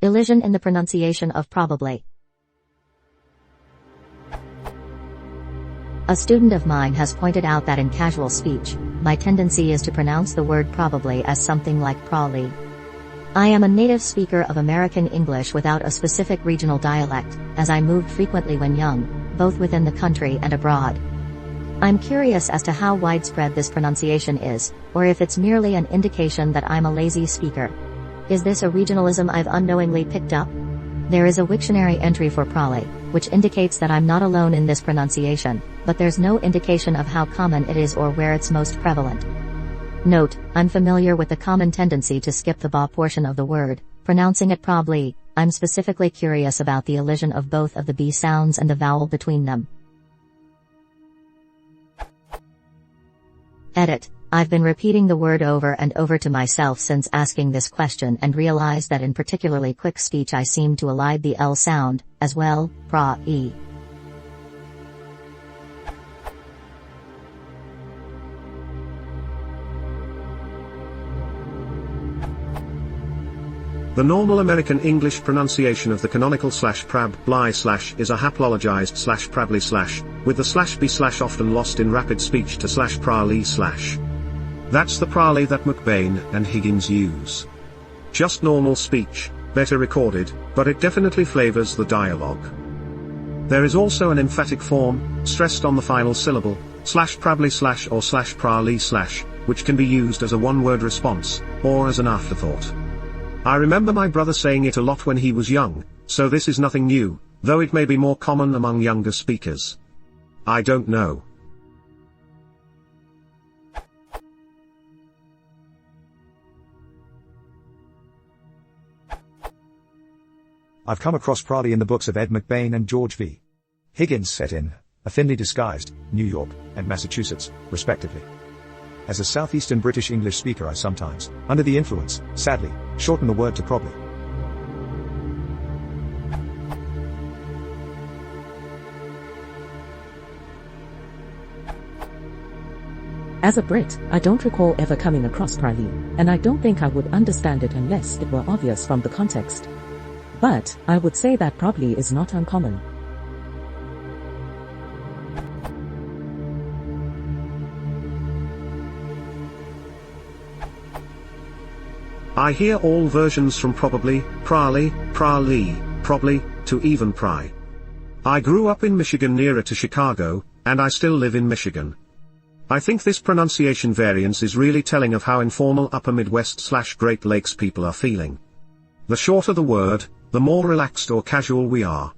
Elision in the pronunciation of probably. A student of mine has pointed out that in casual speech, my tendency is to pronounce the word probably as something like prabli. I am a native speaker of American English without a specific regional dialect, as I moved frequently when young, both within the country and abroad. I'm curious as to how widespread this pronunciation is, or if it's merely an indication that I'm a lazy speaker. Is this a regionalism I've unknowingly picked up? There is a Wiktionary entry for prabli, which indicates that I'm not alone in this pronunciation, but there's no indication of how common it is or where it's most prevalent. Note, I'm familiar with the common tendency to skip the ba portion of the word, pronouncing it prabli. I'm specifically curious about the elision of both of the b sounds and the vowel between them. Edit. I've been repeating the word over and over to myself since asking this question and realized that in particularly quick speech I seem to elide the L sound, as well, pra-e. The normal American English pronunciation of the canonical /prabli/ is a haplologized /prabli/ with the /b/ often lost in rapid speech to /prali/. That's the prali that McBain and Higgins use. Just normal speech, better recorded, but it definitely flavors the dialogue. There is also an emphatic form, stressed on the final syllable, /prabli/ or /prali/, which can be used as a one-word response, or as an afterthought. I remember my brother saying it a lot when he was young, so this is nothing new, though it may be more common among younger speakers. I don't know. I've come across prabli in the books of Ed McBain and George V. Higgins set in, a thinly disguised, New York, and Massachusetts, respectively. As a southeastern British English speaker I sometimes, under the influence, sadly, shorten the word to prabli. As a Brit, I don't recall ever coming across prabli, and I don't think I would understand it unless it were obvious from the context. But, I would say that prabli is not uncommon. I hear all versions from probably, prali, prali, probably, to even pry. I grew up in Michigan nearer to Chicago, and I still live in Michigan. I think this pronunciation variance is really telling of how informal upper Midwest/Great Lakes people are feeling. The shorter the word, the more relaxed or casual we are.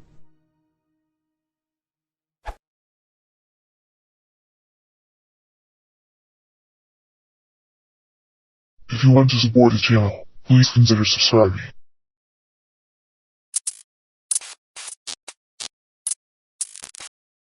If you want to support the channel, please consider subscribing.